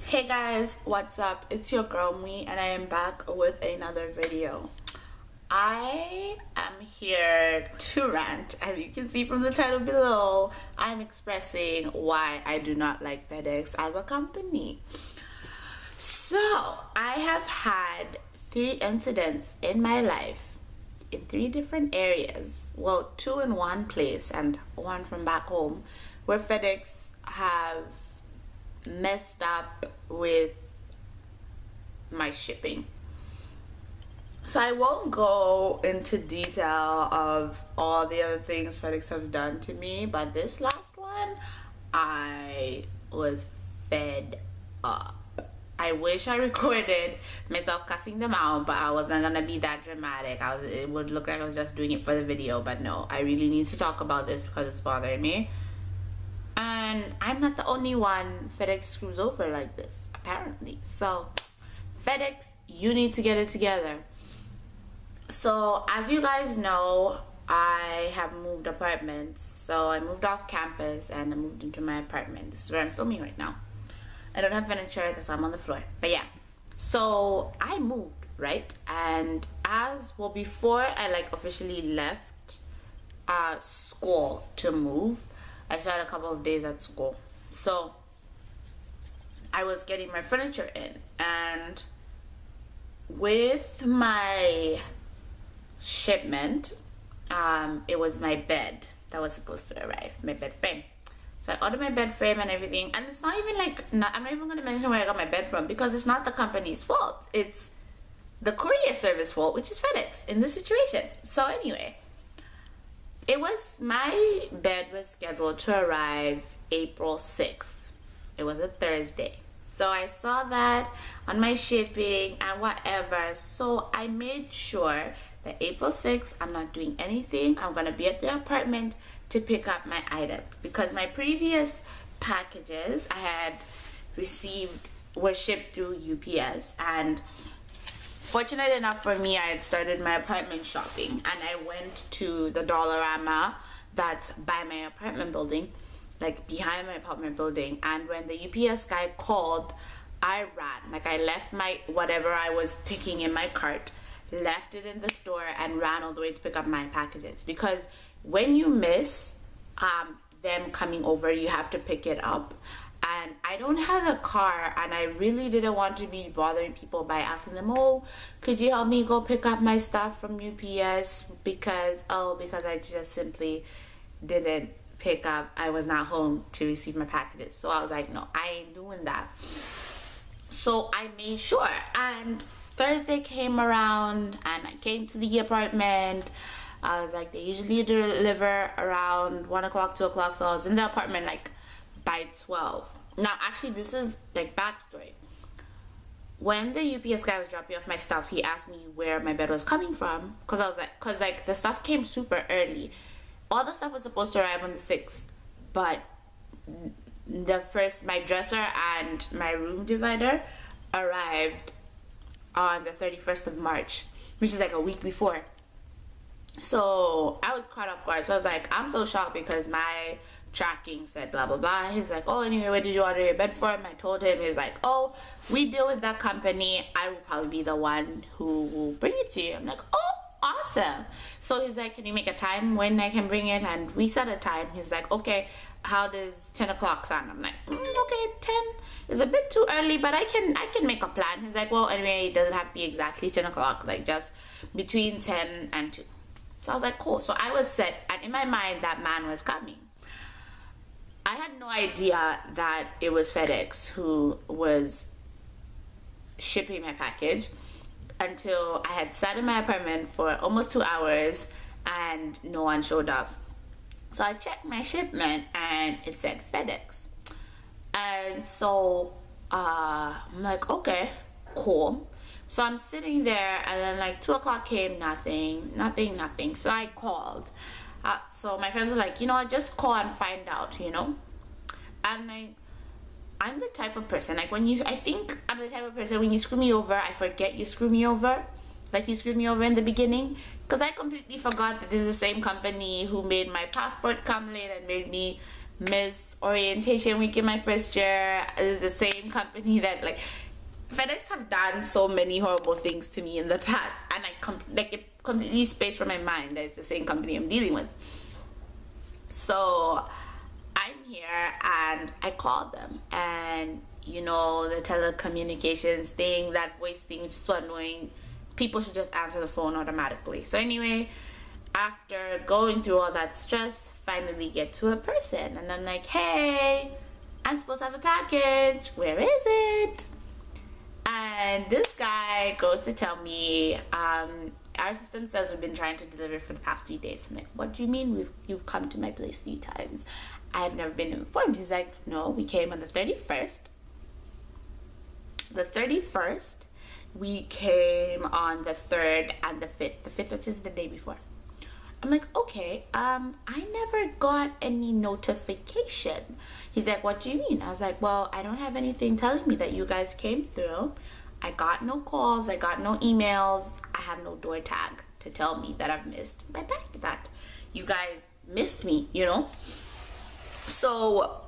Hey guys, what's up? It's your girl Mwii and I am back with another video. I am here to rant. As you can see from the title below, I'm expressing why I do not like FedEx as a company. So, I have had 3 incidents in my life in 3 different areas. Well, 2 in one place and 1 from back home, where FedEx have messed up with my shipping. So I won't go into detail of all the other things FedEx have done to me, but this last one, I was fed up. I wish I recorded myself cussing them out, but I wasn't gonna be that dramatic. It would look like I was just doing it for the video, but no, I really need to talk about this because it's bothering me. And I'm not the only one FedEx screws over like this, apparently. So, FedEx, you need to get it together. So, as you guys know, I have moved apartments. So, I moved off campus and I moved into my apartment. This is where I'm filming right now. I don't have furniture, that's why I'm on the floor. But yeah, so I moved, right? And before I officially left school to move, I still had a couple of days at school. So I was getting my furniture in, and with my shipment, it was my bed that was supposed to arrive, my bed frame. So I ordered my bed frame and everything, and it's not even I'm not even going to mention where I got my bed from, because it's not the company's fault. It's the courier service fault, which is FedEx in this situation. So anyway, my bed was scheduled to arrive April 6th. It was a Thursday. So I saw that on my shipping and whatever. So I made sure that April 6th, I'm not doing anything. I'm going to be at the apartment to pick up my items, because my previous packages I had received were shipped through UPS, and fortunate enough for me, I had started my apartment shopping, and I went to the Dollarama that's by my apartment building, behind my apartment building. And when the UPS guy called, I ran. I left my whatever I was picking in my cart, left it in the store, and ran all the way to pick up my packages. Because when you miss them coming over, you have to pick it up. And I don't have a car, and I really didn't want to be bothering people by asking them, oh, could you help me go pick up my stuff from UPS, because I just simply didn't pick up, I was not home to receive my packages. So I was like, no, I ain't doing that. So I made sure, and Thursday came around and I came to the apartment. I was like, they usually deliver around 1 o'clock, 2 o'clock, so I was in the apartment by 12. Now actually, this is backstory. When the UPS guy was dropping off my stuff, he asked me where my bed was coming from, because I was like, the stuff came super early. All the stuff was supposed to arrive on the 6th, but my dresser and my room divider arrived on the 31st of March, which is a week before. So I was caught off guard. So I was like, I'm so shocked, because my tracking said blah blah blah. He's like, oh, anyway, where did you order your bed from? I told him. He's like, oh, we deal with that company. I will probably be the one who will bring it to you. I'm like, oh, awesome. So he's like, can you make a time when I can bring it? And we set a time. He's like, okay, how does 10 o'clock sound? I'm like, okay, 10 is a bit too early, but I can make a plan. He's like, well, anyway, it doesn't have to be exactly 10 o'clock, just between 10 and 2. So I was like, cool. So I was set, and in my mind, that man was coming. I had no idea that it was FedEx who was shipping my package until I had sat in my apartment for almost 2 hours and no one showed up. So I checked my shipment and it said FedEx. And so I'm like, okay, cool. So I'm sitting there, and then 2 o'clock came, nothing. So I called. So my friends were like, you know what, just call and find out, And I'm the type of person, I think I'm the type of person, when you screw me over, I forget you screw me over. You screwed me over in the beginning, because I completely forgot that this is the same company who made my passport come late and made me miss orientation week in my first year. It's the same company that, like, FedEx have done so many horrible things to me in the past, and it completely spaced from my mind that it's the same company I'm dealing with. So I'm here and I called them, and you know, the telecommunications thing, that voice thing, which is so annoying. People should just answer the phone automatically. So anyway, after going through all that stress, finally get to a person, and I'm like, hey, I'm supposed to have a package, where is it? And this guy goes to tell me, our system says we've been trying to deliver for the past 3 days. I'm like, what do you mean you've come to my place 3 times? I've never been informed. He's like, no, we came on the 31st. The 31st, we came on the 3rd and the 5th. The 5th, which is the day before. I'm like, okay, I never got any notification. He's like, what do you mean? I was like, well, I don't have anything telling me that you guys came through. I got no calls, I got no emails, I have no door tag to tell me that I've missed my package, that you guys missed me, you know? So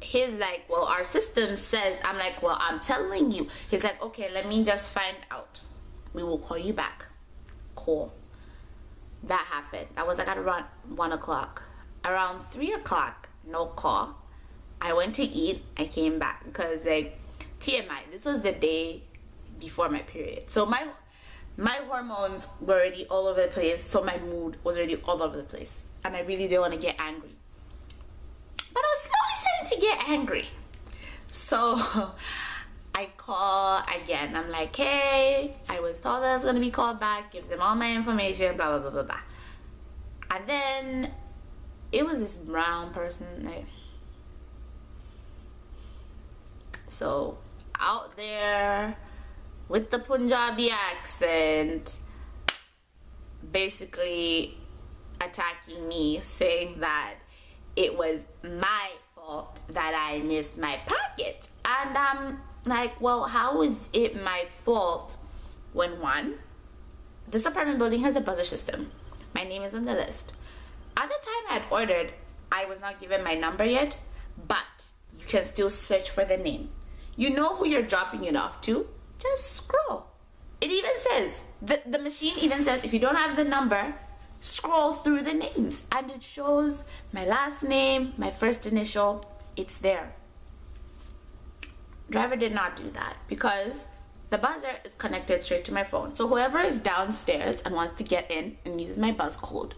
he's like, well, our system says, I'm like, well, I'm telling you. He's like, okay, let me just find out. We will call you back. Cool. That happened. That was like at around 1 o'clock. Around 3 o'clock, no call. I went to eat. I came back because, like, TMI, this was the day before my period. So my hormones were already all over the place. So my mood was already all over the place. And I really didn't want to get angry. But I was slowly starting to get angry. So I call again. I'm like, hey, I was told I was going to be called back. Give them all my information, blah, blah, blah, blah, blah. And then it was this brown person. Like, so out there with the Punjabi accent, basically attacking me, saying that it was my fault that I missed my package. And I'm like, well, how is it my fault when, one, this apartment building has a buzzer system. My name is on the list. At the time I had ordered, I was not given my number yet, but you can still search for the name. You know who you're dropping it off to, just scroll. It even says, the machine even says, if you don't have the number, scroll through the names, and it shows my last name, my first initial, it's there. Driver did not do that because the buzzer is connected straight to my phone. So whoever is downstairs and wants to get in and uses my buzz code,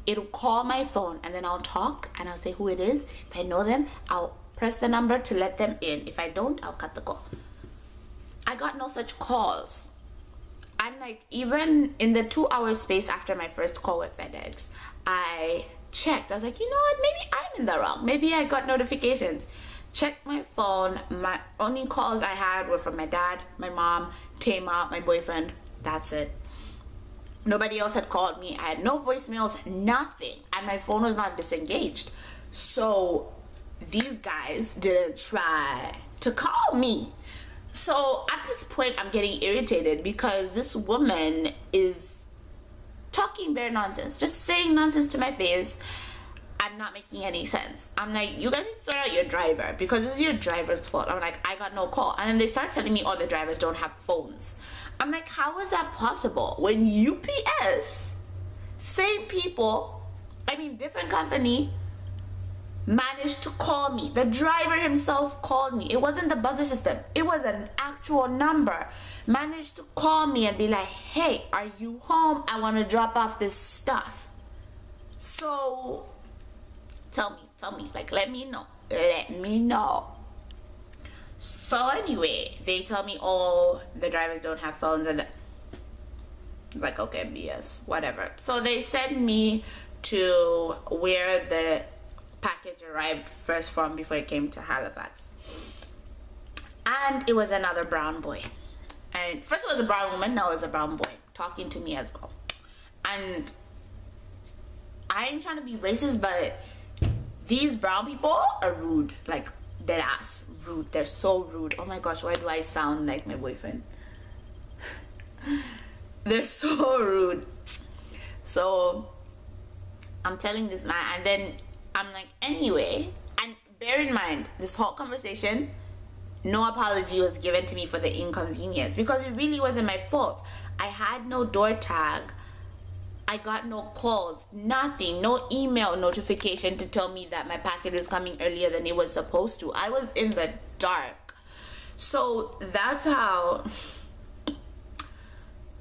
it'll call my phone, and then I'll talk and I'll say who it is. If I know them, I'll press the number to let them in. If I don't, I'll cut the call. I got no such calls. And like, even in the 2-hour space after my first call with FedEx, I checked. I was like, you know what, maybe I'm in the wrong. Maybe I got notifications. Checked my phone. My only calls I had were from my dad, my mom, Tama, my boyfriend. That's it. Nobody else had called me. I had no voicemails, nothing. And my phone was not disengaged. So these guys didn't try to call me. So at this point, I'm getting irritated because this woman is talking bare nonsense, just saying nonsense to my face and not making any sense. I'm like, you guys need to sort out your driver because this is your driver's fault. I'm like, I got no call. And then they start telling me all the drivers don't have phones. I'm like, how is that possible? When UPS, same people, I mean different company, managed to call me. The driver himself called me. It wasn't the buzzer system. It was an actual number. Managed to call me and be like, hey, are you home? I want to drop off this stuff. So tell me, like, let me know. So anyway, they tell me, oh, the drivers don't have phones, and like, okay, BS, whatever. So they send me to where the package arrived first from before it came to Halifax. And it was another brown boy. And first it was a brown woman, now it's a brown boy talking to me as well. And I ain't trying to be racist, but these brown people are rude, like dead ass rude. They're so rude. Oh my gosh, why do I sound like my boyfriend? They're so rude. So I'm telling this man, and then I'm like, anyway, and bear in mind, this whole conversation, no apology was given to me for the inconvenience, because it really wasn't my fault. I had no door tag. I got no calls, nothing, no email notification to tell me that my package was coming earlier than it was supposed to. I was in the dark. So that's how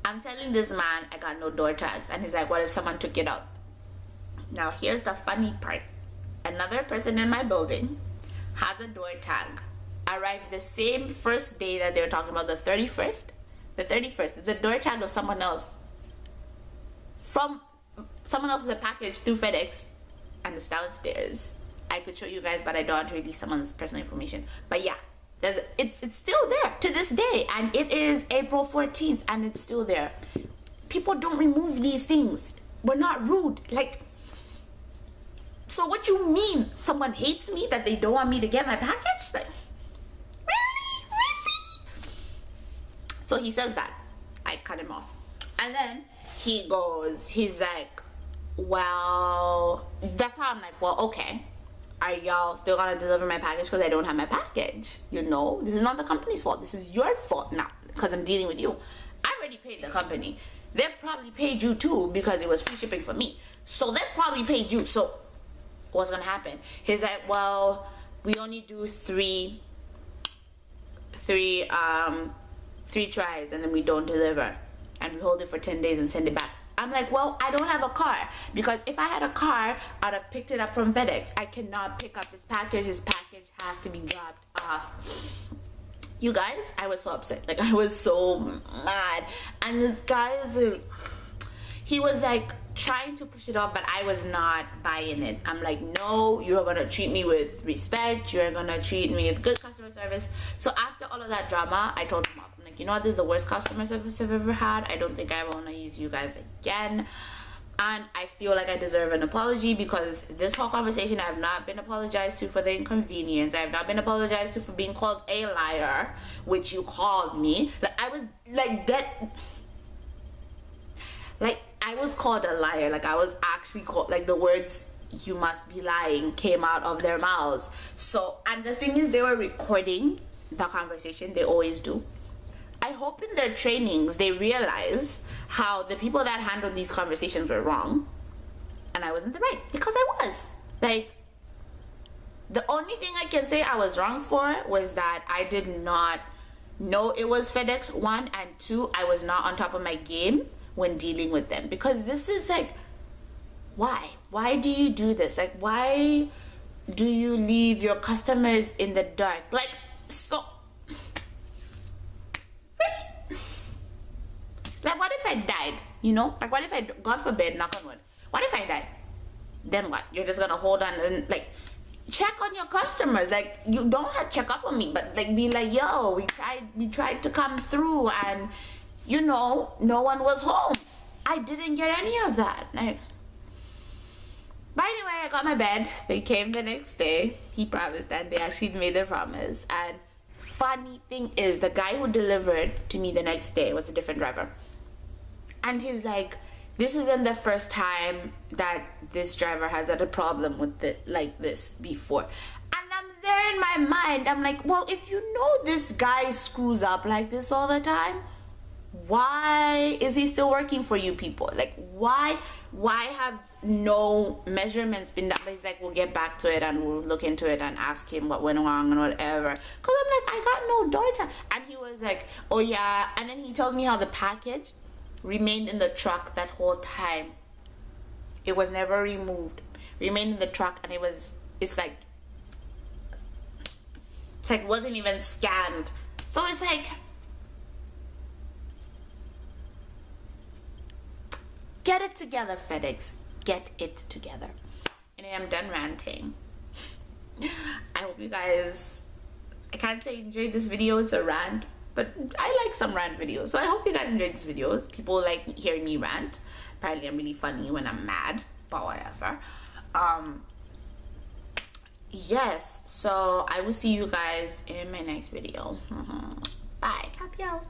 I'm telling this man I got no door tags, and he's like, what if someone took it out? Now here's the funny part. Another person in my building has a door tag, arrived the same first day that they were talking about, the 31st. It's a door tag of someone else, from someone else's package through FedEx, and it's downstairs. I could show you guys, but I don't want to release someone's personal information. But yeah, it's still there to this day, and it is April 14th, and it's still there. People don't remove these things. We're not rude. Like, so what you mean? Someone hates me that they don't want me to get my package? Like, really? So he says that. I cut him off, and then he's like, well, that's how I'm like, well, okay, are y'all still gonna deliver my package because I don't have my package? You know, this is not the company's fault. This is your fault now, because I'm dealing with you. I already paid the company. They've probably paid you too, because it was free shipping for me. So they've probably paid you. So what's gonna happen? He's like, well, we only do three tries, and then we don't deliver, and we hold it for 10 days and send it back. I'm like, well, I don't have a car, because if I had a car, I'd have picked it up from FedEx. I cannot pick up his package. His package has to be dropped off. You guys, I was so upset. Like, I was so mad. And this guy is he was like trying to push it off, but I was not buying it. I'm like, no, you're gonna treat me with respect. You're gonna treat me with good customer service. So after all of that drama, I told him, I'm like, you know what, this is the worst customer service I've ever had. I don't think I want to use you guys again, and I feel like I deserve an apology, because this whole conversation I have not been apologized to for the inconvenience. I have not been apologized to for being called a liar, which you called me. Like, I was like that. Like, I was called a liar. Like, I was actually called, like, the words "you must be lying" came out of their mouths. So, and the thing is, they were recording the conversation. They always do. I hope in their trainings they realize how the people that handled these conversations were wrong, and I wasn't the right, because I was. Like, the only thing I can say I was wrong for was that I did not know it was FedEx, 1, and 2, I was not on top of my game when dealing with them. Because this is like, why do you do this? Like, why do you leave your customers in the dark? Like, so really? Like, what if I died, you know? Like, what if I, God forbid, knock on wood, what if I died? Then what? You're just gonna hold on and, like, check on your customers. Like, you don't have to check up on me, but, like, be like, yo, we tried to come through, and, you know, no one was home. I didn't get any of that. But anyway, I got my bed. They came the next day. He promised, and they actually made their promise. And funny thing is, the guy who delivered to me the next day was a different driver. And he's like, this isn't the first time that this driver has had a problem with it like this before. And I'm there in my mind. I'm like, well, if you know this guy screws up like this all the time, why is he still working for you people? Like, why have no measurements been done? But he's like, we'll get back to it, and we'll look into it and ask him what went wrong and whatever. Because I'm like, I got no data. And he was like, oh yeah. And then he tells me how the package remained in the truck that whole time. It was never removed. Remained in the truck, and it's like wasn't even scanned. So it's like, get it together, FedEx. Get it together. Anyway, I'm done ranting. I hope you guys, I can't say enjoyed this video, it's a rant, but I like some rant videos. So I hope you guys enjoyed these videos. People like hearing me rant. Apparently I'm really funny when I'm mad, but whatever. Yes, so I will see you guys in my next video. Bye. Happy out.